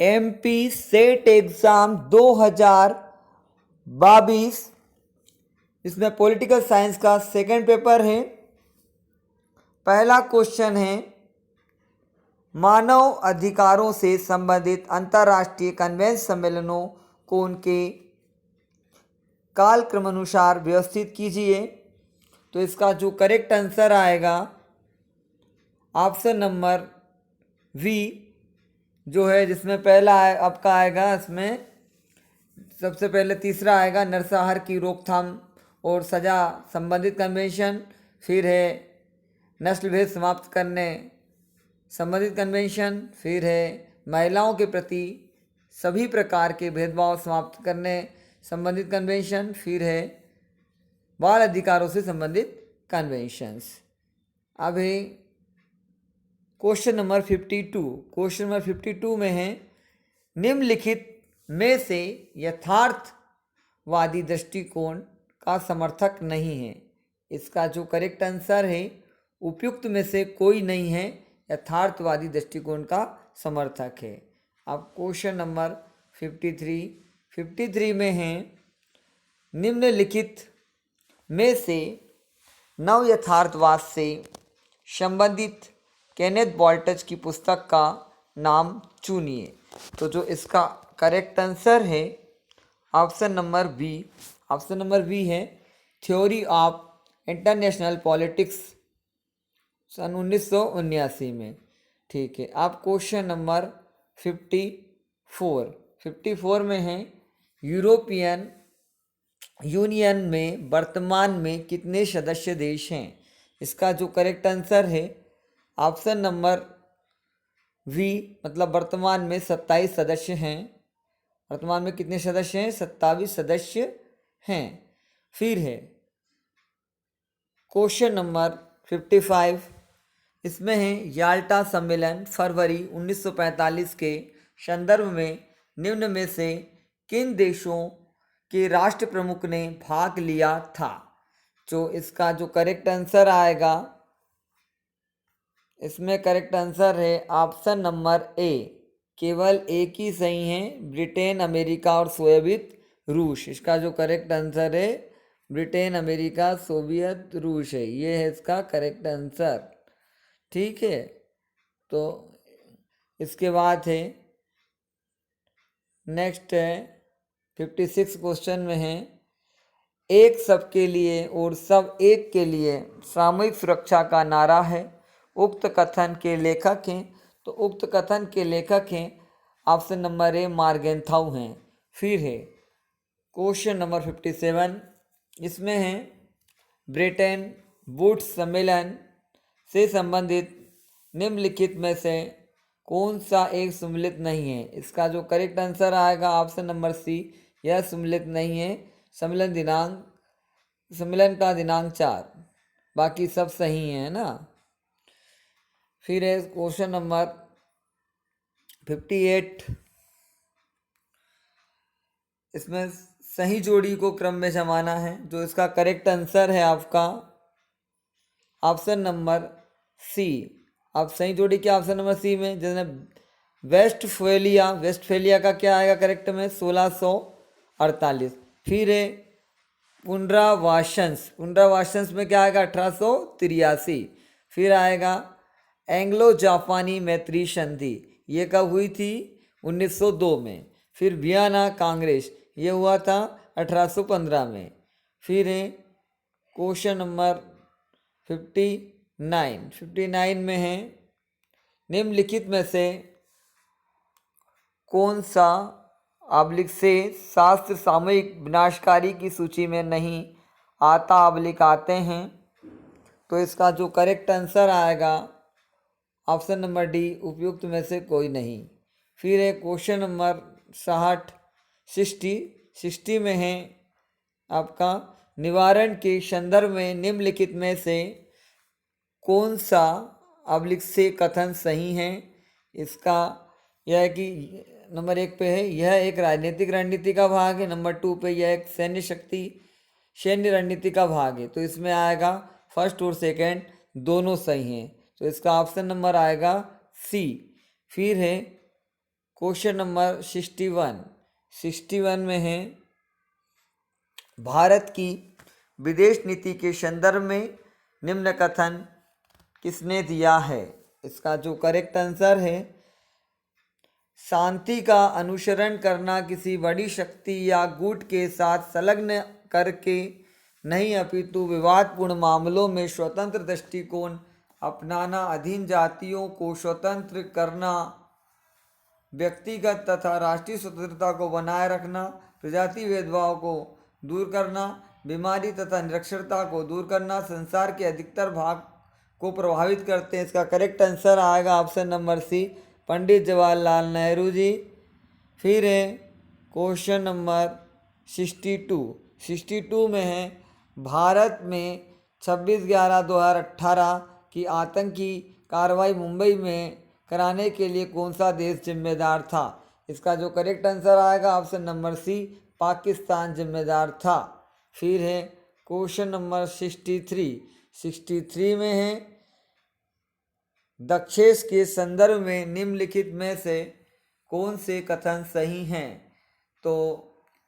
MP set exam 2022, इसमें political science का second paper है। पहला क्वेश्चन है, मानव अधिकारों से संबंधित अंतर्राष्ट्रीय कन्वेंशन सम्मेलनों को उनके कालक्रमानुसार व्यवस्थित कीजिए। तो इसका जो करेक्ट आंसर आएगा ऑप्शन नंबर वी जो है, जिसमें पहला आपका आएगा, इसमें सबसे पहले तीसरा आएगा नरसंहार की रोकथाम और सजा संबंधित कन्वेंशन, फिर है नस्ल भेद समाप्त करने संबंधित कन्वेंशन, फिर है महिलाओं के प्रति सभी प्रकार के भेदभाव समाप्त करने संबंधित कन्वेंशन, फिर है बाल अधिकारों से संबंधित कन्वेंशंस। अभी क्वेश्चन नंबर 52, क्वेश्चन नंबर 52 में है, निम्नलिखित में से यथार्थवादी दृष्टिकोण का समर्थक नहीं है। इसका जो करेक्ट आंसर है, उपयुक्त में से कोई नहीं है यथार्थवादी दृष्टिकोण का समर्थक है। अब क्वेश्चन नंबर 53 में है, निम्नलिखित में से नव यथार्थवाद से संबंधित केनेथ बोल्टज की पुस्तक का नाम चुनिए। तो जो इसका करेक्ट आंसर है option number B, option number B है थ्योरी ऑफ इंटरनेशनल पॉलिटिक्स सन 1979 में। ठीक है। अब क्वेश्चन नंबर 54 में है, यूरोपियन यूनियन में वर्तमान में कितने सदस्य देश हैं। इसका जो करेक्ट आंसर है ऑप्शन नंबर वी, मतलब वर्तमान में 27 सदस्य हैं। वर्तमान में कितने सदस्य हैं? 27 सदस्य हैं। फिर है क्वेश्चन नंबर 55, इसमें है याल्टा सम्मेलन फरवरी 1945 के संदर्भ में निम्न में से किन देशों के राष्ट्र प्रमुख ने भाग लिया था। जो इसका जो करेक्ट आंसर आएगा, इसमें करेक्ट आंसर है ऑप्शन नंबर ए, केवल एक ही सही है, ब्रिटेन, अमेरिका और सोवियत रूस। इसका जो करेक्ट आंसर है ब्रिटेन, अमेरिका, सोवियत रूस है, ये है इसका करेक्ट आंसर। ठीक है। तो इसके बाद है नेक्स्ट है 56 क्वेश्चन में है, एक सबके लिए और सब एक के लिए सामूहिक सुरक्षा का नारा है। उक्त कथन के लेखक हैं। तो उक्त कथन के लेखक हैं ऑप्शन नंबर ए, मार्गेंथाउ हैं। फिर है क्वेश्चन नंबर 57, इसमें है ब्रिटेन वुड्स सम्मेलन से संबंधित निम्नलिखित में से कौन सा एक सम्मिलित नहीं है। इसका जो करेक्ट आंसर आएगा ऑप्शन नंबर सी, यह सम्मिलित नहीं है। सम्मेलन का दिनांक 4, बाकी सब सही है ना। फिर है क्वेश्चन नंबर 58, इसमें सही जोड़ी को क्रम में जमाना है। जो इसका करेक्ट आंसर है आपका ऑप्शन नंबर सी। आप सही जोड़ी क्या ऑप्शन नंबर सी में, जैसे वेस्टफेलिया का क्या आएगा करेक्ट में 1648। फिर है पुनरावासंस में क्या आएगा 1883। फिर आएगा एंग्लो जापानी मैत्री संधि, ये कब हुई थी 1902 में। फिर वियना कांग्रेस, ये हुआ था 1815 में। फिर है क्वेश्चन नंबर 59 में है, निम्नलिखित में से कौन सा ऑब्लिक से शास्त्र सामूहिक विनाशकारी की सूची में नहीं आता ऑब्लिक आते हैं। तो इसका जो करेक्ट आंसर आएगा ऑप्शन नंबर डी, उपयुक्त में से कोई नहीं। फिर है क्वेश्चन नंबर 60 में है आपका, निवारण के संदर्भ में निम्नलिखित में से कौन सा ऑब्लिक से कथन सही है। इसका यह है कि नंबर 1 पे है, यह एक राजनीतिक रणनीति का भाग है। नंबर 2 पे यह एक सैन्य रणनीति का भाग है। तो इसमें आएगा फर्स्ट और सेकंड दोनों सही हैं। तो इसका ऑप्शन नंबर आएगा सी। फिर है क्वेश्चन नंबर 61 में है भारत की विदेश नीति के संदर्भ में निम्न कथन किसने दिया है। इसका जो करेक्ट आंसर है, शांति का अनुसरण करना किसी बड़ी शक्ति या गुट के साथ संलग्न करके नहीं अपितु विवादपूर्ण मामलों में स्वतंत्र दृष्टिकोण अपनाना, अधीन जातियों को स्वतंत्र करना, व्यक्तिगत तथा राष्ट्रीय स्वतंत्रता को बनाए रखना, प्रजाति भेदभाव को दूर करना, बीमारी तथा निरक्षरता को दूर करना, संसार के अधिकतर भाग को प्रभावित करते हैं। इसका करेक्ट आंसर आएगा ऑप्शन नंबर सी, पंडित जवाहरलाल नेहरू जी। फिर है क्वेश्चन नंबर 62 में है भारत में 26/11/2018 की आतंकी कार्रवाई मुंबई में कराने के लिए कौन सा देश जिम्मेदार था। इसका जो करेक्ट आंसर आएगा ऑप्शन नंबर सी, पाकिस्तान जिम्मेदार था। फिर है क्वेश्चन नंबर 63 में है दक्षेश के संदर्भ में निम्नलिखित में से कौन से कथन सही हैं। तो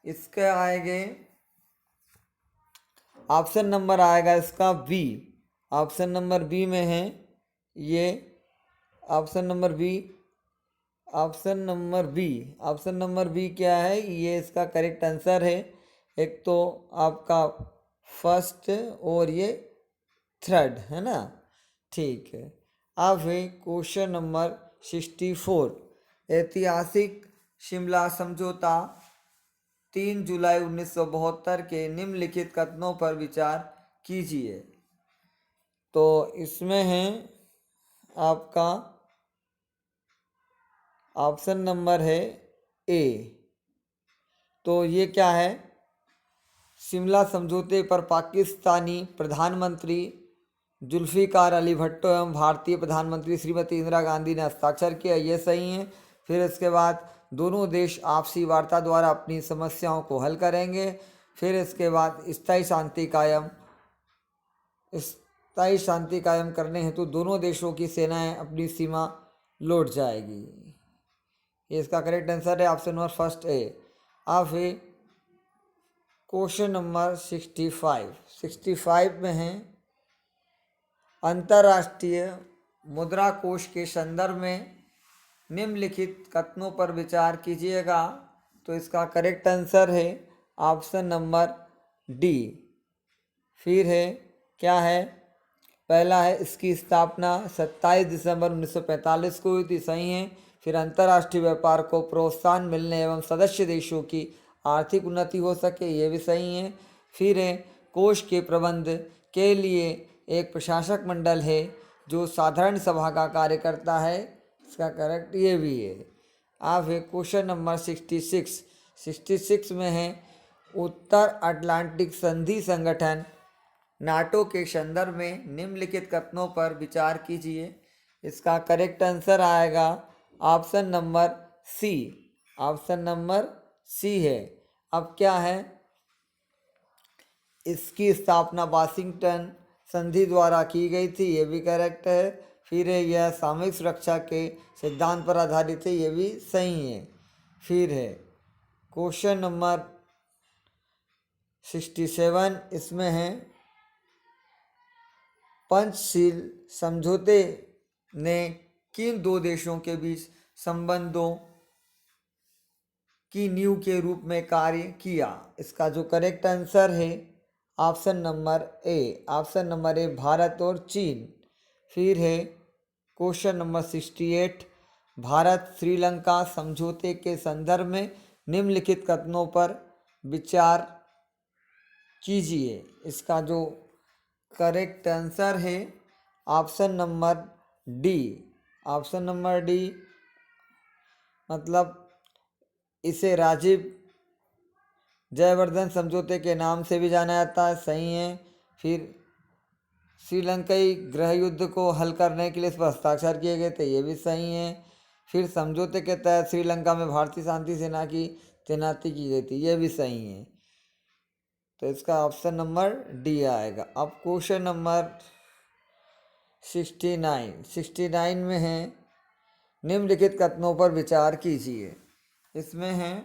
इसके आएंगे ऑप्शन नंबर आएगा इसका बी। ऑप्शन नंबर बी में है ये ऑप्शन नंबर बी क्या है, ये इसका करेक्ट आंसर है। एक तो आपका फर्स्ट और ये थर्ड है ना, ठीक है। अब है क्वेश्चन नंबर 64, ऐतिहासिक शिमला समझौता 3 जुलाई 1972 के निम्नलिखित कथनों पर विचार कीजिए। तो इसमें है आपका ऑप्शन नंबर है ए। तो ये क्या है, शिमला समझौते पर पाकिस्तानी प्रधानमंत्री जुल्फ़िकार अली भट्टो एवं भारतीय प्रधानमंत्री श्रीमती इंदिरा गांधी ने हस्ताक्षर किया, ये सही है। फिर इसके बाद दोनों देश आपसी वार्ता द्वारा अपनी समस्याओं को हल करेंगे। फिर इसके बाद स्थायी शांति कायम करने हेतु दोनों देशों की सेनाएं अपनी सीमा लौट जाएगी। ये इसका करेक्ट आंसर है ऑप्शन नंबर फर्स्ट ए। अब है क्वेश्चन नंबर 65 में है अंतर्राष्ट्रीय मुद्रा कोष के संदर्भ में निम्नलिखित कथनों पर विचार कीजिएगा। तो इसका करेक्ट आंसर है ऑप्शन नंबर डी। फिर है क्या है, पहला है इसकी स्थापना 27 दिसंबर 1945 को हुई थी, सही है। फिर अंतर्राष्ट्रीय व्यापार को प्रोत्साहन मिलने एवं सदस्य देशों की आर्थिक उन्नति हो सके, ये भी सही है। फिर है कोष के प्रबंध के लिए एक प्रशासक मंडल है जो साधारण सभा का कार्य करता है, इसका करेक्ट ये भी है। अब है क्वेश्चन नंबर 66 में है उत्तर अटलांटिक संधि संगठन नाटो के संदर्भ में निम्नलिखित कथनों पर विचार कीजिए। इसका करेक्ट आंसर आएगा option number C. Option number C है। अब क्या है, इसकी स्थापना वाशिंगटन संधि द्वारा की गई थी, ये भी करेक्ट है। फिर यह सामूहिक सुरक्षा के सिद्धांत पर आधारित है, ये भी सही है। फिर है क्वेश्चन नंबर 67, इसमें है पंचशील समझौते ने किन दो देशों के बीच संबंधों की नींव के रूप में कार्य किया। इसका जो करेक्ट आंसर है ऑप्शन नंबर ए, भारत और चीन। फिर है क्वेश्चन नंबर 68, भारत श्रीलंका समझौते के संदर्भ में निम्नलिखित कथनों पर विचार कीजिए। इसका जो करेक्ट आंसर है option number d. Option number D मतलब इसे राजीव जयवर्धन समझौते के नाम से भी जाना जाता है, सही है। फिर श्रीलंकाई गृह युद्ध को हल करने के लिए इस पर हस्ताक्षर किए गए थे, ये भी सही है। फिर समझौते के तहत श्रीलंका में भारतीय शांति सेना की तैनाती की गई थी, ये भी सही है। तो इसका ऑप्शन नंबर डी आएगा। अब क्वेश्चन नंबर 69 में है निम्नलिखित कथनों पर विचार कीजिए। इसमें है,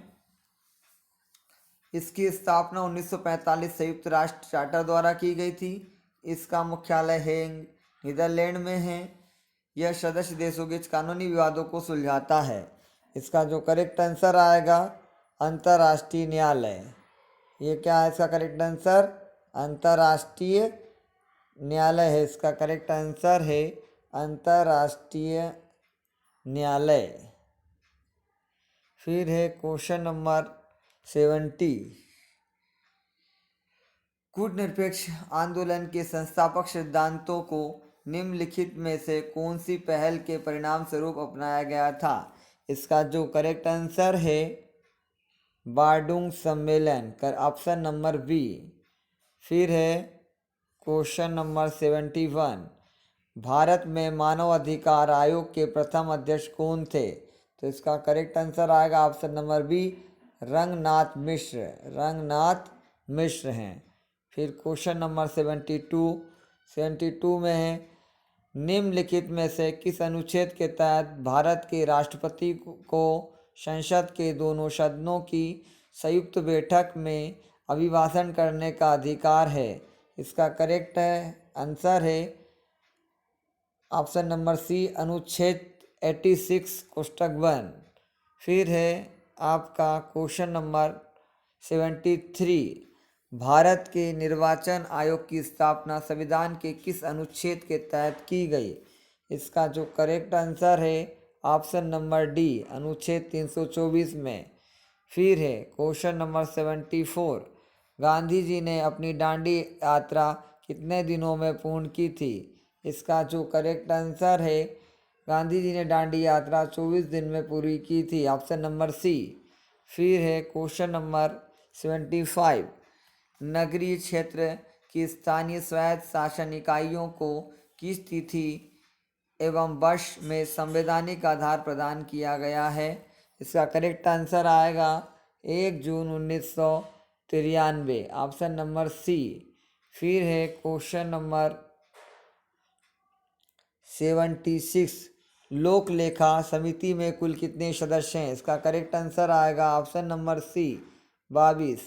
इसकी स्थापना 1945 संयुक्त राष्ट्र चार्टर द्वारा की गई थी। इसका मुख्यालय हेग, नीदरलैंड में है। यह सदस्य देशों के कानूनी विवादों को सुलझाता है। इसका जो करेक्ट आंसर आएगा, अंतर्राष्ट्रीय न्यायालय। ये क्या है इसका करेक्ट आंसर? अंतर्राष्ट्रीय न्यायालय है। इसका करेक्ट आंसर है अंतर्राष्ट्रीय न्यायालय। फिर है क्वेश्चन नंबर 70। कूटनिरपेक्ष आंदोलन के संस्थापक सिद्धांतों को निम्नलिखित में से कौन सी पहल के परिणाम स्वरूप अपनाया गया था? इसका जो करेक्ट आंसर है बार्डुंग सम्मेलन, कर ऑप्शन नंबर बी। फिर है क्वेश्चन नंबर 71। भारत में मानव अधिकार आयोग के प्रथम अध्यक्ष कौन थे? तो इसका करेक्ट आंसर आएगा ऑप्शन नंबर बी, रंगनाथ मिश्र। रंगनाथ मिश्र हैं। फिर क्वेश्चन नंबर 72 में है, निम्नलिखित में से किस अनुच्छेद के तहत भारत के राष्ट्रपति को संसद के दोनों सदनों की संयुक्त बैठक में अभिभाषण करने का अधिकार है? इसका करेक्ट आंसर है ऑप्शन नंबर सी, अनुच्छेद 86 कोष्टक 1। फिर है आपका क्वेश्चन नंबर 73। भारत के निर्वाचन आयोग की स्थापना संविधान के किस अनुच्छेद के तहत की गई? इसका जो करेक्ट आंसर है ऑप्शन नंबर डी, अनुच्छेद 324 में। फिर है क्वेश्चन नंबर 74। गांधी जी ने अपनी दांडी यात्रा कितने दिनों में पूर्ण की थी? इसका जो करेक्ट आंसर है, गांधी जी ने दांडी यात्रा 24 दिन में पूरी की थी, ऑप्शन नंबर सी। फिर है क्वेश्चन नंबर 75। नगरीय क्षेत्र की स्थानीय स्वायत्त शासन इकाइयों को किस तिथि एवं वर्ष में संवैधानिक आधार प्रदान किया गया है? इसका करेक्ट आंसर आएगा 1 जून 1993, ऑप्शन नंबर सी। फिर है क्वेश्चन नंबर 76। लोक लेखा समिति में कुल कितने सदस्य हैं? इसका करेक्ट आंसर आएगा ऑप्शन नंबर सी, 22।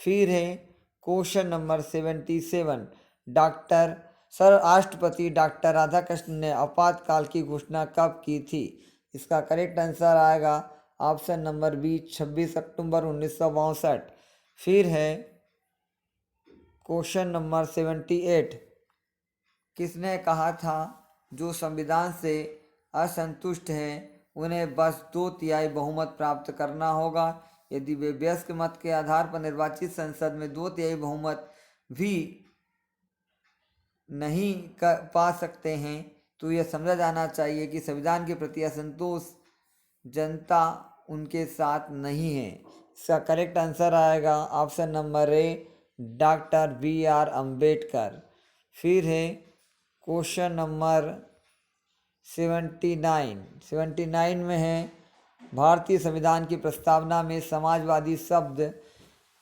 फिर है क्वेश्चन नंबर 77। राष्ट्रपति डॉक्टर राधाकृष्णन ने आपातकाल की घोषणा कब की थी? इसका करेक्ट आंसर आएगा ऑप्शन नंबर बी, 26 अक्टूबर 1962। फिर है क्वेश्चन नंबर 78। किसने कहा था जो संविधान से असंतुष्ट हैं उन्हें बस 2/3 बहुमत प्राप्त करना होगा? यदि वे वयस्क मत के आधार पर निर्वाचित संसद में 2/3 बहुमत भी नहीं पा सकते हैं तो यह समझा जाना चाहिए कि संविधान के प्रति असंतोष जनता उनके साथ नहीं है। इसका करेक्ट आंसर आएगा ऑप्शन नंबर ए, डॉक्टर BR अम्बेडकर। फिर है क्वेश्चन नंबर 79 में है, भारतीय संविधान की प्रस्तावना में समाजवादी शब्द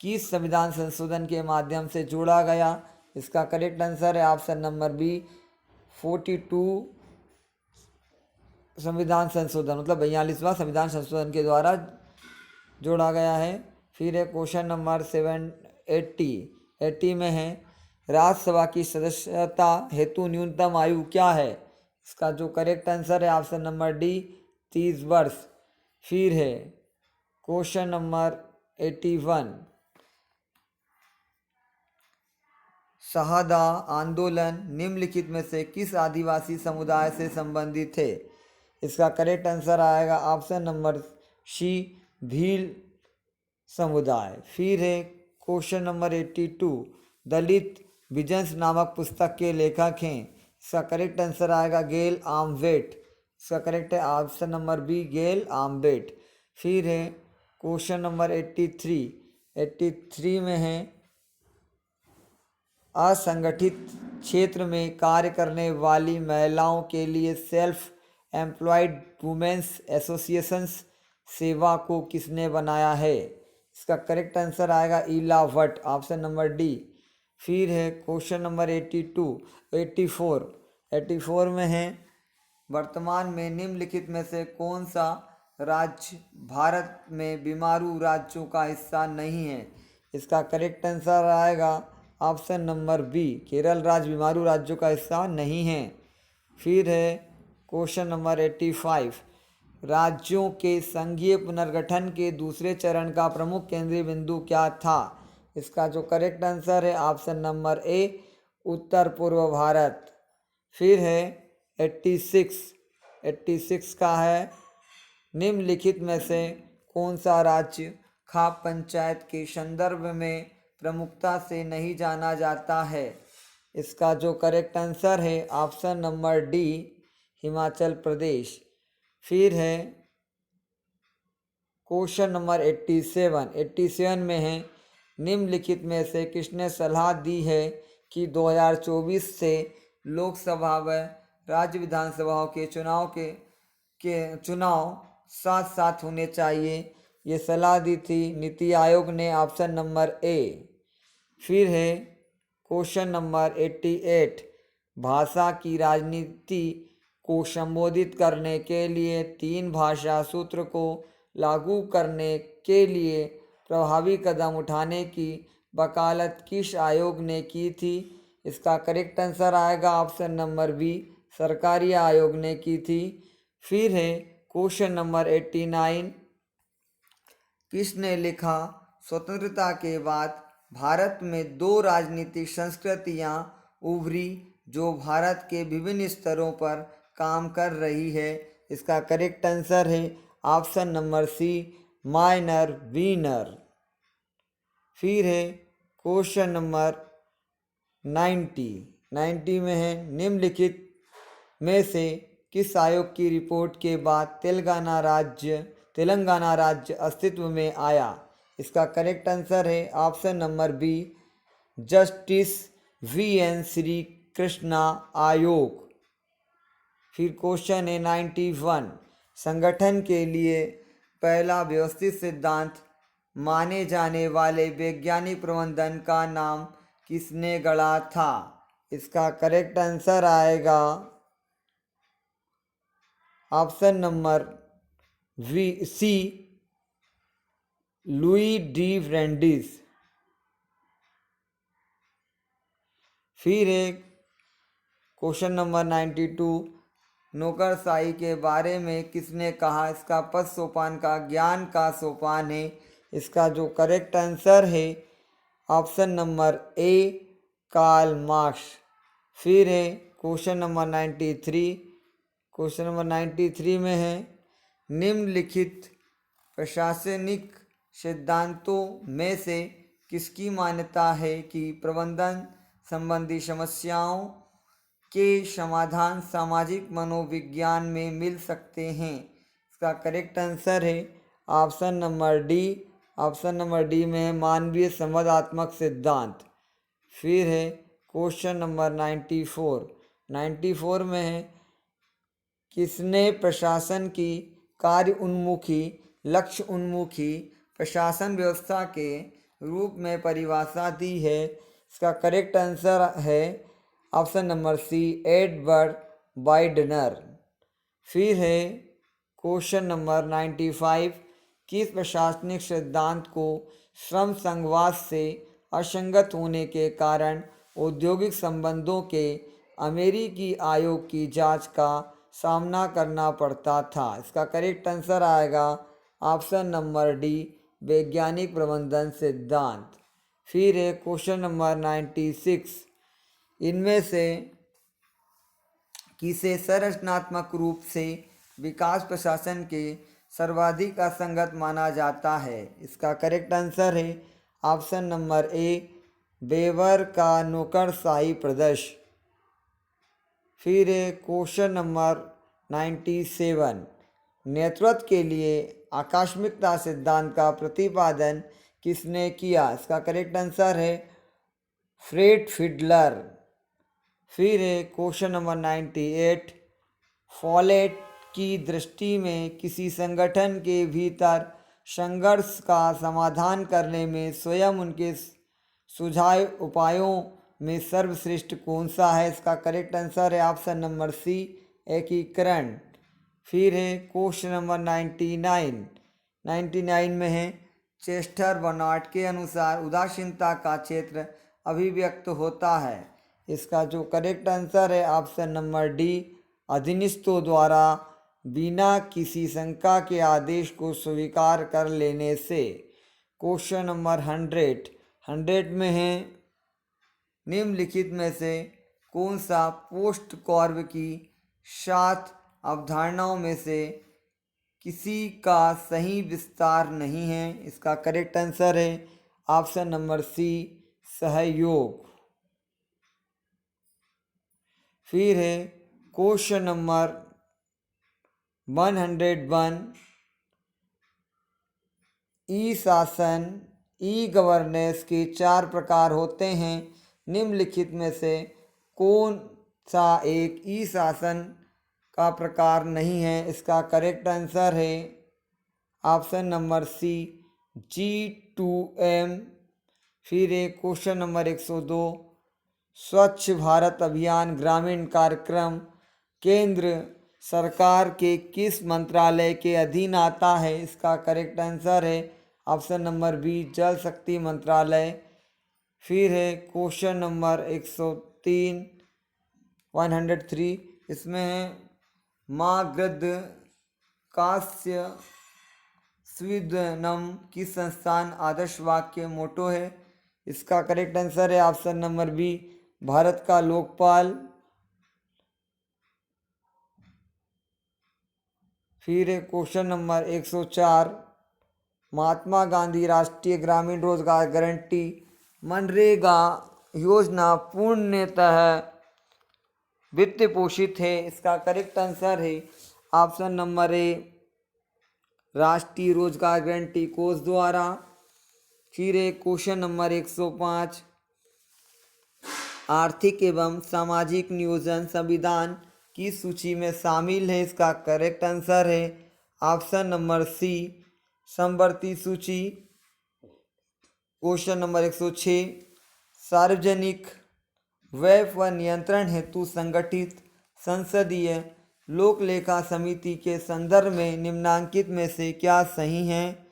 किस संविधान संशोधन के माध्यम से जोड़ा गया? इसका करेक्ट आंसर है ऑप्शन नंबर बी, 42 संविधान संशोधन, मतलब 42वां संविधान संशोधन के द्वारा जोड़ा गया है। फिर है क्वेश्चन नंबर 80 में है, राज्यसभा की सदस्यता हेतु न्यूनतम आयु क्या है? इसका जो करेक्ट आंसर है ऑप्शन नंबर डी, 30 वर्ष। फिर है क्वेश्चन नंबर 81। शहादा आंदोलन निम्नलिखित में से किस आदिवासी समुदाय से संबंधित है? इसका करेक्ट आंसर आएगा ऑप्शन नंबर सी, भील समुदाय। फिर है क्वेश्चन नंबर 82। दलित विजन्स नामक पुस्तक के लेखक हैं? इसका करेक्ट आंसर आएगा गेल आम्बेट। इसका करेक्ट है ऑप्शन नंबर बी, गेल आम्बेट। फिर है क्वेश्चन नंबर 83 में है, असंगठित क्षेत्र में कार्य करने वाली महिलाओं के लिए सेल्फ एम्प्लॉयड वुमेन्स एसोसिएशंस सेवा को किसने बनाया है? इसका करेक्ट आंसर आएगा ईला भट्ट, ऑप्शन नंबर डी। फिर है क्वेश्चन नंबर 84 में है, वर्तमान में निम्नलिखित में से कौन सा राज्य भारत में बीमारू राज्यों का हिस्सा नहीं है? इसका करेक्ट आंसर आएगा ऑप्शन नंबर बी, केरल राज्य बीमारू राज्यों का हिस्सा नहीं है। फिर है क्वेश्चन नंबर 85, राज्यों के संघीय पुनर्गठन के दूसरे चरण का प्रमुख केंद्रीय बिंदु क्या था? इसका जो करेक्ट आंसर है ऑप्शन नंबर ए, उत्तर पूर्व भारत। फिर है 86 का है, निम्नलिखित में से कौन सा राज्य खाप पंचायत के संदर्भ में प्रमुखता से नहीं जाना जाता है? इसका जो करेक्ट आंसर है option number D, Himachal Pradesh. फिर है क्वेश्चन नंबर 87 में है, निम्नलिखित में से किसने सलाह दी है कि 2024 से लोकसभा व राज्य विधानसभाओं के चुनाव साथ साथ होने चाहिए? ये सलाह दी थी नीति आयोग ने, ऑप्शन नंबर ए। फिर है क्वेश्चन नंबर 88, भाषा की राजनीति को संबोधित करने के लिए 3 भाषा सूत्र को लागू करने के लिए प्रभावी कदम उठाने की वकालत किस आयोग ने की थी? इसका करेक्ट आंसर आएगा ऑप्शन नंबर बी, सरकारी आयोग ने की थी। फिर है क्वेश्चन नंबर 89, किसने लिखा स्वतंत्रता के बाद भारत में 2 राजनीतिक संस्कृतियां उभरी जो भारत के विभिन्न स्तरों पर काम कर रही है? इसका करेक्ट आंसर है option number C, Myron Weiner. फिर है क्वेश्चन नंबर 90 में है, निम्नलिखित में से किस आयोग की रिपोर्ट के बाद तेलंगाना राज्य अस्तित्व में आया? इसका करेक्ट आंसर है option number B, justice VN Shri Krishna आयोग। फिर क्वेश्चन है 91, संगठन के लिए पहला व्यवस्थित सिद्धांत माने जाने वाले वैज्ञानिक प्रबंधन का नाम किसने गढ़ा था? इसका करेक्ट आंसर आएगा option number C, Louis D Brandeis. फिर एक क्वेश्चन नंबर 92, नौकरशाही के बारे में किसने कहा इसका पद सोपान का ज्ञान का सोपान है? इसका जो करेक्ट आंसर है option number A, Karl Marx. फिर है क्वेश्चन नंबर 93 में है, निम्नलिखित प्रशासनिक सिद्धांतों में से किसकी मान्यता है कि प्रबंधन संबंधी समस्याओं के समाधान सामाजिक मनोविज्ञान में मिल सकते हैं? इसका करेक्ट आंसर है option number d. Option number D में है मानवीय संवादात्मक सिद्धांत। फिर है क्वेश्चन नंबर 94 में है, किसने प्रशासन की कार्य उन्मुखी लक्ष्य उन्मुखी प्रशासन व्यवस्था के रूप में परिभाषा दी है? इसका करेक्ट आंसर है ऑप्शन नंबर सी, एडवर्ड बाइडनर। फिर है क्वेश्चन नंबर 95, किस प्रशासनिक सिद्धांत को श्रम संघवाद से असंगत होने के कारण औद्योगिक संबंधों के अमेरिकी आयोग की जांच का सामना करना पड़ता था? इसका करेक्ट आंसर आएगा ऑप्शन नंबर डी, वैज्ञानिक प्रबंधन सिद्धांत। फिर है क्वेश्चन नंबर 96, इनमें से किसे संरचनात्मक रूप से विकास प्रशासन के सर्वाधिक असंगत माना जाता है? इसका करेक्ट आंसर है ऑप्शन नंबर ए, वेबर का नौकरशाही प्रदर्श। फिर है क्वेश्चन नंबर 97, नेतृत्व के लिए आकस्मिकता सिद्धांत का प्रतिपादन किसने किया? इसका करेक्ट आंसर है फ्रेड फिडलर। फिर है क्वेश्चन नंबर 98, फॉलेट की दृष्टि में किसी संगठन के भीतर संघर्ष का समाधान करने में स्वयं उनके सुझाए उपायों में सर्वश्रेष्ठ कौन सा है? इसका करेक्ट आंसर है ऑप्शन नंबर सी, एकीकरण। फिर है क्वेश्चन नंबर 99 में है चेस्टर बर्नार्ड के अनुसार उदासीनता का क्षेत्र अभिव्यक्त होता है। इसका जो करेक्ट आंसर है ऑप्शन नंबर डी, अधीनस्थों द्वारा बिना किसी शंका के आदेश को स्वीकार कर लेने से। क्वेश्चन नंबर 100 में है निम्नलिखित में से कौन सा पोस्ट कॉर्ब की 7 अवधारणाओं में से किसी का सही विस्तार नहीं है। इसका करेक्ट आंसर है ऑप्शन नंबर सी, सहयोग। फिर है क्वेश्चन नंबर 101, ई शासन ई गवर्नेंस के 4 प्रकार होते हैं। निम्नलिखित में से कौन सा एक ई शासन का प्रकार नहीं है। इसका करेक्ट आंसर है ऑप्शन नंबर सी, G2M। फिर एक क्वेश्चन नंबर 102, स्वच्छ भारत अभियान ग्रामीण कार्यक्रम केंद्र सरकार के किस मंत्रालय के अधीन आता है। इसका करेक्ट आंसर है ऑप्शन नंबर बी, जल शक्ति मंत्रालय। फिर है क्वेश्चन नंबर 103, इसमें है माँ गद्य कास्य स्वीदनम की संस्थान आदर्श वाक्य मोटो है। इसका करेक्ट आंसर है ऑप्शन नंबर बी, भारत का लोकपाल। फिर है क्वेश्चन नंबर 104, महात्मा गांधी राष्ट्रीय ग्रामीण रोजगार गारंटी मनरेगा योजना पूर्णतः वित्त पोषित है। इसका करेक्ट आंसर है ऑप्शन नंबर ए, राष्ट्रीय रोजगार गारंटी कोष द्वारा। फिर एक क्वेश्चन नंबर 105, आर्थिक एवं सामाजिक नियोजन संविधान की सूची में शामिल है। इसका करेक्ट आंसर है ऑप्शन नंबर सी, समवर्ती सूची। क्वेश्चन नंबर 106, सार्वजनिक व्यय व नियंत्रण हेतु संगठित संसदीय लोक लेखा समिति के संदर्भ में निम्नांकित में से क्या सही है।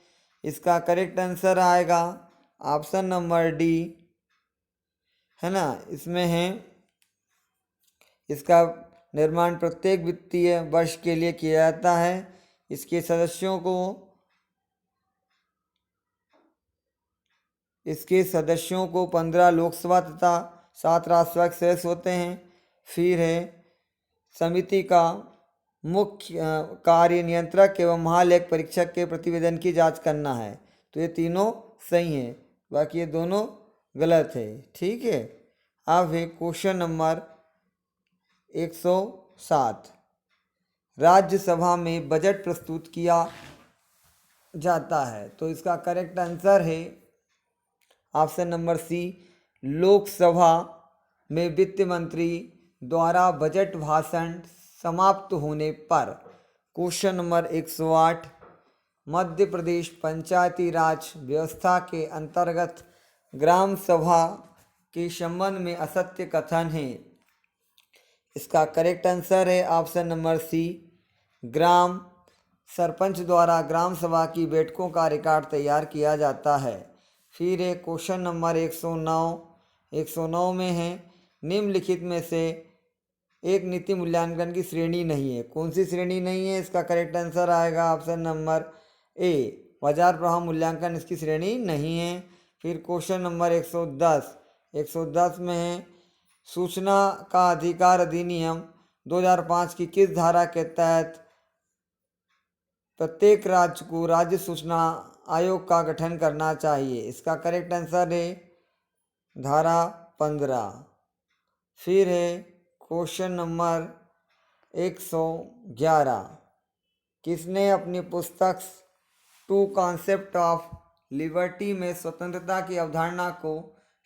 इसका करेक्ट आंसर आएगा ऑप्शन नंबर डी, है ना। इसमें है इसका निर्माण प्रत्येक वित्तीय वर्ष के लिए किया जाता है। इसके सदस्यों को 15 लोकसभा तथा 7 राज्यसभा के सदस्य होते हैं। फिर है समिति का मुख्य कार्य नियंत्रक एवं महालेख परीक्षक के प्रतिवेदन की जांच करना है। तो ये तीनों सही हैं, बाकी ये दोनों गलत है। ठीक है। अब है क्वेश्चन नंबर 107, राज्यसभा में बजट प्रस्तुत किया जाता है। तो इसका करेक्ट आंसर है ऑप्शन नंबर सी, लोकसभा में वित्त मंत्री द्वारा बजट भाषण समाप्त होने पर। क्वेश्चन नंबर 108, मध्य प्रदेश पंचायती राज व्यवस्था के अंतर्गत ग्राम सभा के संबंध में असत्य कथन है। इसका करेक्ट आंसर है ऑप्शन नंबर सी, ग्राम सरपंच द्वारा ग्राम सभा की बैठकों का रिकॉर्ड तैयार किया जाता है। फिर है क्वेश्चन नंबर 109 में है निम्नलिखित में से एक नीति मूल्यांकन की श्रेणी नहीं है। कौन सी श्रेणी नहीं है। इसका करेक्ट आंसर आएगा ऑप्शन नंबर ए, बाजार प्रभाव मूल्यांकन इसकी श्रेणी नहीं है। फिर क्वेश्चन नंबर 110 में है सूचना का अधिकार अधिनियम 2005 की किस धारा के तहत प्रत्येक राज्य को राज्य सूचना आयोग का गठन करना चाहिए। इसका करेक्ट आंसर है धारा 15। फिर है क्वेश्चन नंबर 111, किसने अपनी पुस्तक टू कॉन्सेप्ट ऑफ लिबर्टी में स्वतंत्रता की अवधारणा को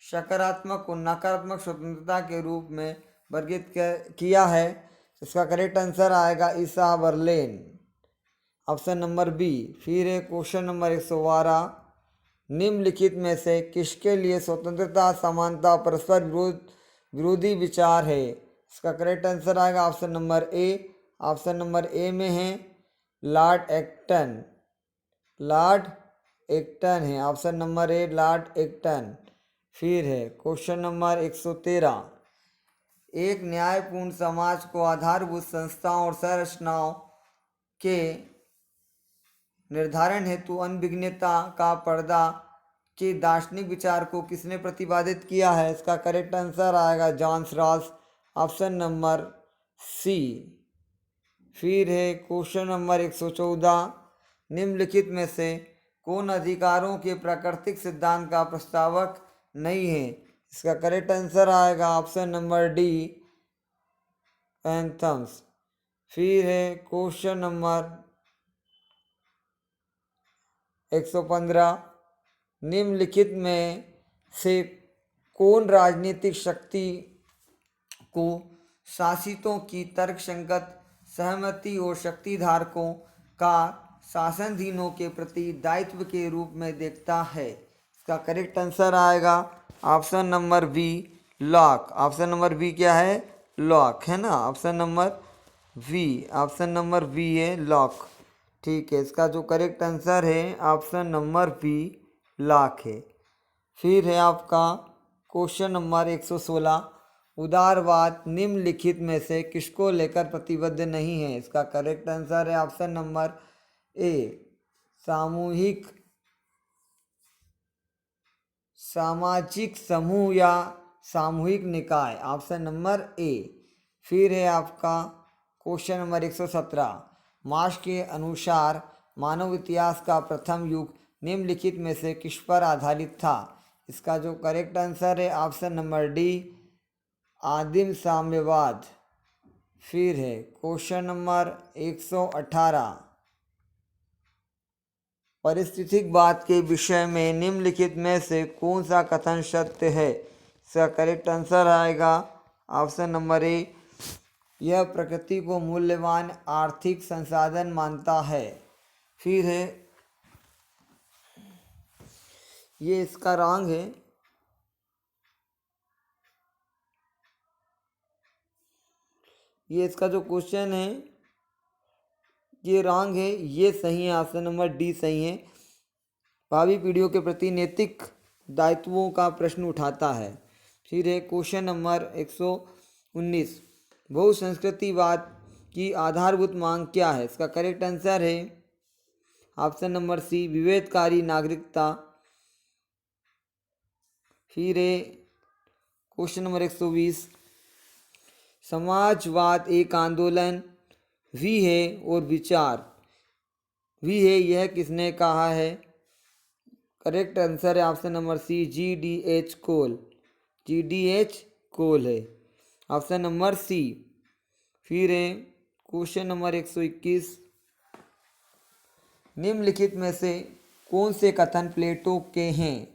सकारात्मक और नकारात्मक स्वतंत्रता के रूप में वर्गीकृत किया है। इसका करेक्ट आंसर आएगा ईसा बर्लेन, ऑप्शन नंबर बी। फिर है क्वेश्चन नंबर 112, निम्नलिखित में से किसके लिए स्वतंत्रता समानता परस्पर विरोधी विचार है। इसका करेक्ट आंसर आएगा option number A, option number A में है लॉर्ड एक्टन। लॉर्ड एक्टन है option number A, Lord Acton. फिर है क्वेश्चन नंबर 113, एक न्यायपूर्ण समाज को आधारभूत संस्थाओं और संरचनाओं के निर्धारण हेतु अनभिज्ञता का पर्दा के दार्शनिक विचार को किसने प्रतिपादित किया है? इसका करेक्ट आंसर आएगा John Rawls, option number C. फिर है क्वेश्चन नंबर 114, निम्नलिखित में से कौन अधिकारों के प्राकृतिक सिद्धांत का प्रस्तावक नहीं है? इसका करेक्ट आंसर आएगा ऑप्शन नंबर डी, एंथम्स। फिर है क्वेश्चन नंबर 115, निम्नलिखित में से कौन राजनीतिक शक्ति को शासितों की तर्कसंगत सहमति और शक्तिधारकों का शासनाधीनों के प्रति दायित्व के रूप में देखता है? इसका करेक्ट आंसर आएगा option number B, Locke. Option number B क्या है? लॉक है ना, option number V, option number B है लॉक। ठीक है, इसका जो करेक्ट आंसर है ऑप्शन नंबर बी, लॉक है। फिर है आपका क्वेश्चन नंबर 116, उदारवाद निम्नलिखित में से किसको लेकर प्रतिबद्ध नहीं है? इसका करेक्ट आंसर है ऑप्शन नंबर ए, सामूहिक सामाजिक समूह या सामूहिक निकाय, ऑप्शन नंबर ए। फिर है आपका क्वेश्चन नंबर 117, मार्क्स के अनुसार मानव इतिहास का प्रथम युग निम्नलिखित में से किस पर आधारित था? इसका जो करेक्ट आंसर है ऑप्शन नंबर डी, आदिम साम्यवाद। फिर है क्वेश्चन नंबर 118, पारिस्थितिकवाद के विषय में निम्नलिखित में से कौन सा कथन सत्य है? इसका करेक्ट आंसर आएगा ऑप्शन नंबर ए, यह प्रकृति को मूल्यवान आर्थिक संसाधन मानता है। फिर है ये इसका रॉन्ग है, ये इसका जो क्वेश्चन है ये रॉन्ग है, ये सही है, ऑप्शन नंबर डी सही है। भावी पीढ़ियों के प्रति नैतिक दायित्वों का प्रश्न उठाता है। फिर है क्वेश्चन नंबर 119, बहुसंस्कृतिवाद की आधारभूत मांग क्या है? इसका करेक्ट आंसर है ऑप्शन नंबर सी, विभेदकारी नागरिकता। फिर है क्वेश्चन नंबर 120, समाजवाद एक आंदोलन भी है और विचार भी है, यह किसने कहा है? करेक्ट आंसर है ऑप्शन नंबर सी, GDH कोल। GDH कोल है ऑप्शन नंबर सी। फिर है क्वेश्चन नंबर 121, निम्नलिखित में से कौन से कथन प्लेटो के हैं?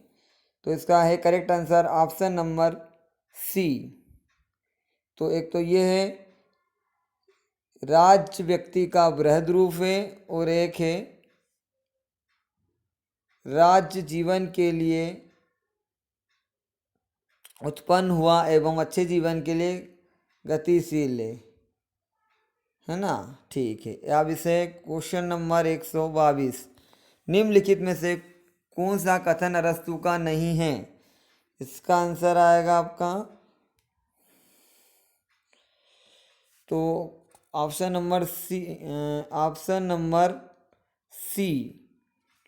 तो इसका है correct answer option number C. तो एक तो ये है राज्य व्यक्ति का बृहद रूप है, और एक है राज्य जीवन के लिए उत्पन्न हुआ एवं अच्छे जीवन के लिए गतिशील है ना। ठीक है, अब इसे क्वेश्चन नंबर 122, निम्नलिखित में से कौन सा कथन अरस्तु का नहीं है? इसका आंसर आएगा आपका तो option number C, option number C,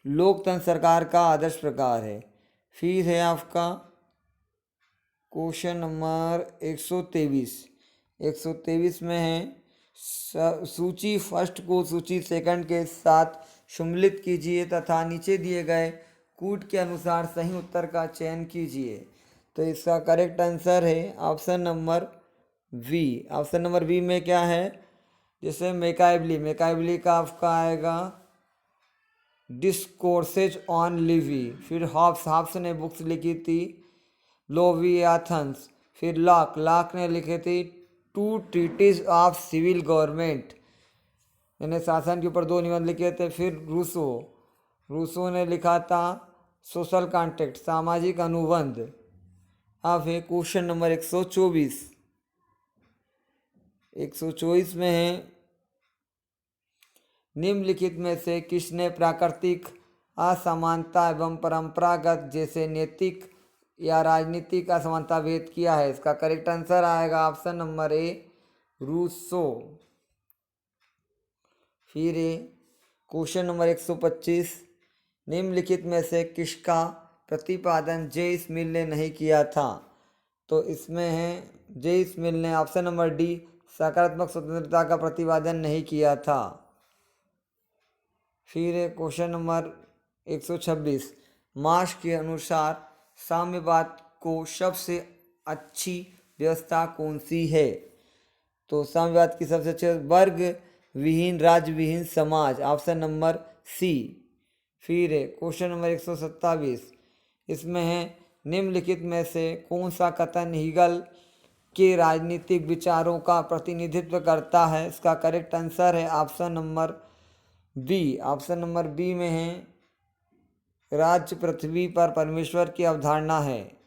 लोकतंत्र सरकार का आदर्श प्रकार है। फिर है आपका क्वेश्चन नंबर 123 में है सूची फर्स्ट को सूची सेकंड के साथ सम्मिलित कीजिए तथा नीचे दिए गए कूट के अनुसार सही उत्तर का चयन कीजिए। तो इसका करेक्ट आंसर है option number V. Option number V में क्या है? जैसे मेकाइबली का आपका आएगा डिस्कोर्सेज ऑन लिवी। फिर हॉब्स ने बुक्स लिखी थी लोवियाथन्स। फिर लॉक ने लिखे थे two treatise of civil government, यानी शासन के ऊपर 2 निबंध लिखे थे। फिर रूसो ने लिखा था सोशल कॉन्ट्रैक्ट, सामाजिक अनुबंध। अब है क्वेश्चन नंबर 124 में है निम्नलिखित में से किसने प्राकृतिक असमानता एवं परंपरागत जैसे नैतिक या राजनीतिक असमानता भेद किया है? इसका करेक्ट आंसर आएगा ऑप्शन नंबर ए, रूसो। फिर क्वेश्चन नंबर 125, निम्नलिखित में से किसका प्रतिपादन जे एस मिल ने नहीं किया था? तो इसमें है जे एस मिल ने ऑप्शन नंबर डी सकारात्मक स्वतंत्रता का प्रतिपादन नहीं किया था। फिर क्वेश्चन नंबर 126, मार्क्स के अनुसार साम्यवाद को सबसे अच्छी व्यवस्था कौन सी है? तो साम्यवाद की सबसे अच्छी वर्ग विहीन राज्य विहीन समाज, ऑप्शन नंबर सी। फिर क्वेश्चन नंबर 127, इसमें है निम्नलिखित में से कौन सा कथन हीगल के राजनीतिक विचारों का प्रतिनिधित्व करता है? इसका करेक्ट आंसर है option number B. Option number B में है राज्य पृथ्वी पर परमेश्वर की अवधारणा है।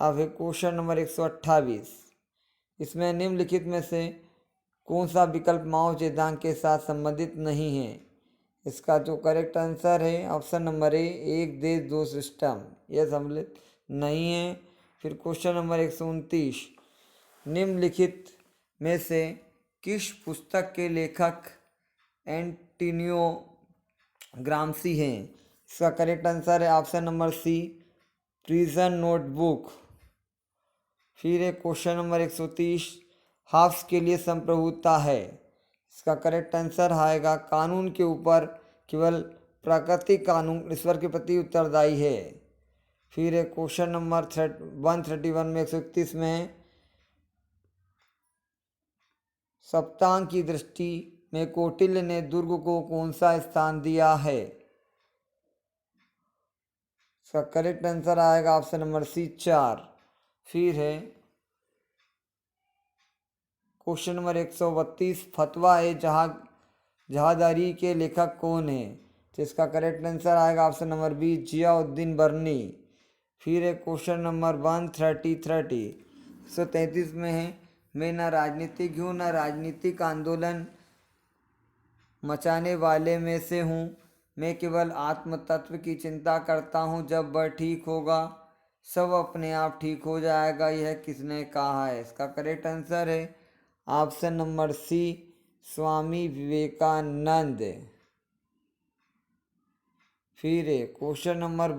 अब है क्वेश्चन नंबर 128, इसमें निम्नलिखित में से कौन सा विकल्प माओ जेदांग के साथ संबंधित नहीं है? इसका जो करेक्ट आंसर है ऑप्शन नंबर ए, एक देश दो सिस्टम, यह सम्मिलित नहीं है। फिर क्वेश्चन नंबर 129, निम्नलिखित में से किस पुस्तक के लेखक एंटोनियो ग्राम्सी हैं? इसका करेक्ट आंसर है option number C, prison notebook. फिर एक क्वेश्चन नंबर 130, हाफ्स के लिए संप्रभुता है? इसका करेक्ट आंसर आएगा कानून के ऊपर केवल प्राकृतिक कानून ईश्वर के प्रति उत्तरदायी है। फिर एक क्वेश्चन नंबर 131 में 131 में सप्तांग की दृष्टि में कौटिल्य ने दुर्ग को कौन सा स्थान दिया है? इसका करेक्ट आंसर आएगा ऑप्शन नंबर सी, 4। फिर है क्वेश्चन नंबर 132, फतवा ए जहादारी के लेखक कौन है? तो इसका करेक्ट आंसर आएगा ऑप्शन नंबर बी, जियाउद्दीन बर्नी। फिर है क्वेश्चन नंबर 133 में है मैं न राजनीतिक हूँ न राजनीतिक आंदोलन मचाने वाले में से हूँ, मैं केवल आत्म तत्व की चिंता करता हूँ, जब वह ठीक होगा सब अपने आप ठीक हो जाएगा, यह किसने कहा है? इसका करेक्ट आंसर है ऑप्शन नंबर सी, स्वामी विवेकानंद। फिर क्वेश्चन नंबर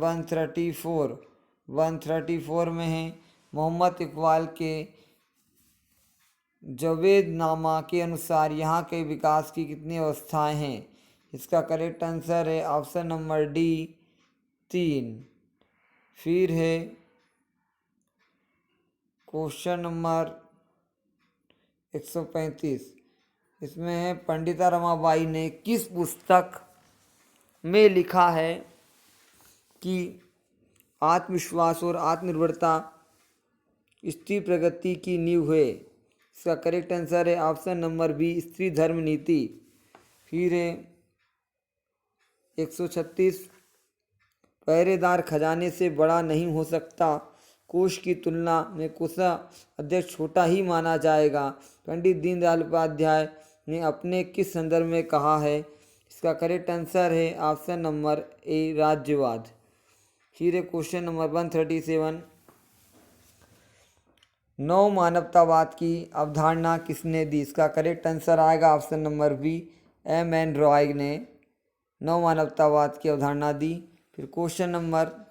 134 में है मोहम्मद इकबाल के जावेदनामा के अनुसार यहाँ के विकास की कितनी अवस्थाएं हैं? इसका करेक्ट आंसर है ऑप्शन नंबर डी, 3। फिर है क्वेश्चन नंबर 135, इसमें है पंडिता रमाबाई ने किस पुस्तक में लिखा है कि आत्मविश्वास और आत्मनिर्भरता स्त्री प्रगति की नींव है? इसका करेक्ट आंसर है ऑप्शन नंबर बी, स्त्री धर्म नीति। फिर है 136, पहरेदार खजाने से बड़ा नहीं हो सकता, कोष की तुलना में कोषाध्यक्ष छोटा ही माना जाएगा, पंडित दीनदयाल उपाध्याय ने अपने किस संदर्भ में कहा है? इसका करेक्ट आंसर है ऑप्शन नंबर ए, राज्यवाद। फिर है क्वेश्चन नंबर 137, नव मानवतावाद की अवधारणा किसने दी? इसका करेक्ट आंसर आएगा option number B, MN. Roy ने नव मानवतावाद की अवधारणा दी। फिर क्वेश्चन नंबर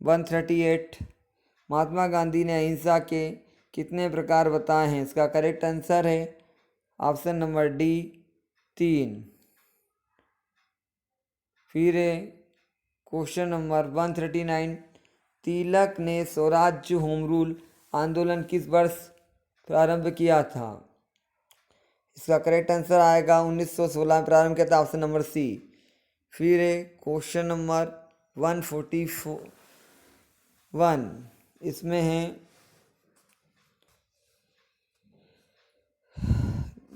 138, महात्मा गांधी ने अहिंसा के कितने प्रकार बताए हैं? इसका करेक्ट आंसर है ऑप्शन नंबर डी, 3। फिर क्वेश्चन नंबर 139, तिलक ने स्वराज्य होम रूल आंदोलन किस वर्ष प्रारंभ किया था? इसका करेक्ट आंसर आएगा 1916 में प्रारंभ किया था, ऑप्शन नंबर सी। फिर क्वेश्चन नंबर 141, इसमें है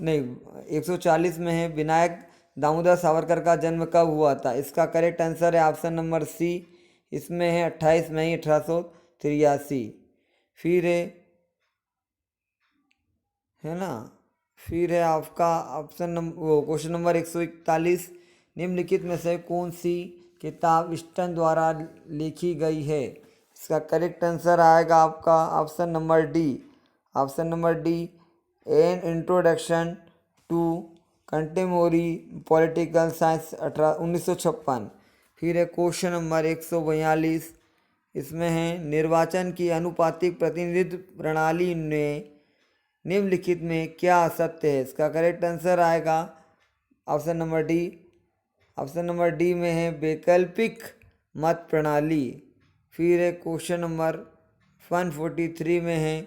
नहीं 140 में है विनायक दामोदर सावरकर का जन्म कब हुआ था? इसका करेक्ट आंसर है ऑप्शन नंबर सी, इसमें है 28 मई 1883। फिर है ना फिर है आपका ऑप्शन नंबर वो क्वेश्चन नंबर 141, निम्नलिखित में से कौन सी किताब स्टन द्वारा लिखी गई है? इसका करेक्ट आंसर आएगा आपका option number d. Option number d, an introduction to contemporary political science 1956। फिर है क्वेश्चन नंबर 142, इसमें है निर्वाचन की अनुपातिक प्रतिनिधित्व प्रणाली में निम्नलिखित में क्या असत्य है? इसका करेक्ट आंसर आएगा option number d. Option number D में है वैकल्पिक मत प्रणाली। फिर है क्वेश्चन नंबर 143 में है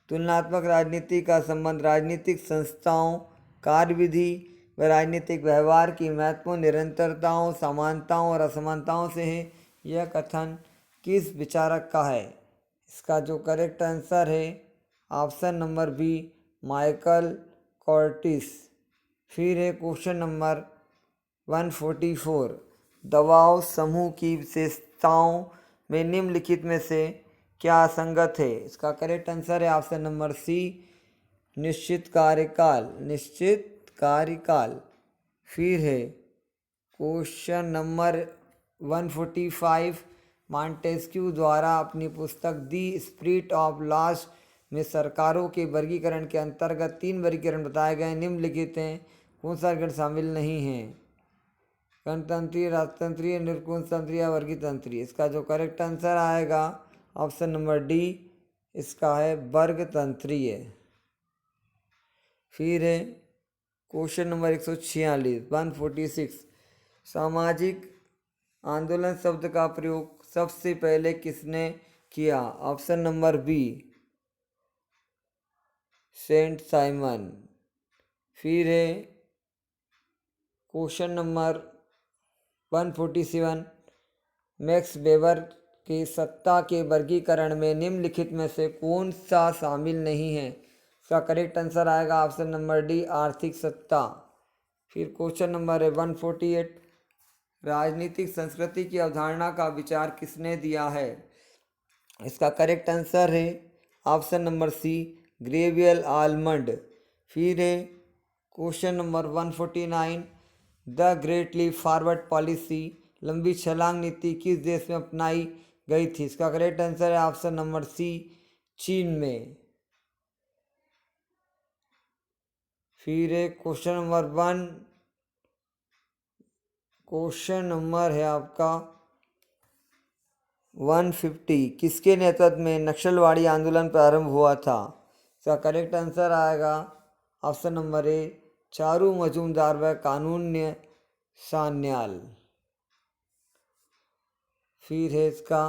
तुलनात्मक राजनीति का संबंध राजनीतिक संस्थाओं, कार्यविधि व राजनीतिक व्यवहार की महत्वपूर्ण निरंतरताओं, समानताओं और असमानताओं से है। यह कथन किस विचारक का है? इसका जो करेक्ट आंसर है ऑप्शन नंबर बी, माइकल कॉर्टिस। फिर है क्वेश्चन नंबर 144, दबाव समूह की विशेषताओं में निम्नलिखित में से क्या असंगत है? इसका करेक्ट आंसर है ऑप्शन नंबर सी, निश्चित कार्यकाल। निश्चित कार्यकाल। फिर है क्वेश्चन नंबर 145, मॉन्टेस्क्यू द्वारा अपनी पुस्तक दी स्पिरिट ऑफ लॉस में सरकारों के वर्गीकरण के अंतर्गत 3 वर्गीकरण बताए गए, निम्नलिखित हैं कौन सा वर्गीकरण शामिल नहीं है? गणतंत्रीय, राजतंत्रीय, निरकुशतंत्रीय या वर्गीतंत्रीय। इसका जो करेक्ट आंसर आएगा ऑप्शन नंबर डी, इसका है वर्गतंत्रीय। फिर है क्वेश्चन नंबर 146, 146, सामाजिक आंदोलन शब्द का प्रयोग सबसे पहले किसने किया? Option number B, Saint Simon. फिर है क्वेश्चन नंबर 147, मैक्स वेबर के सत्ता के वर्गीकरण में निम्नलिखित में से कौन सा शामिल नहीं है? इसका करेक्ट आंसर आएगा ऑप्शन नंबर डी, आर्थिक सत्ता। फिर क्वेश्चन नंबर है 148, राजनीतिक संस्कृति की अवधारणा का विचार किसने दिया है? इसका करेक्ट आंसर है option number C, Gabriel Almond. फिर है question number 149, the great leap forward policy लंबी छलांग नीति किस देश में अपनाई गई थी? इसका करेक्ट आंसर है ऑप्शन नंबर सी, चीन में। फिर है क्वेश्चन नंबर है आपका 150, किसके नेतृत्व में नक्सलवाड़ी आंदोलन प्रारंभ हुआ था? इसका करेक्ट आंसर आएगा ऑप्शन नंबर ए, चारू मजूमदार व कानून्य सान्याल। फिर है इसका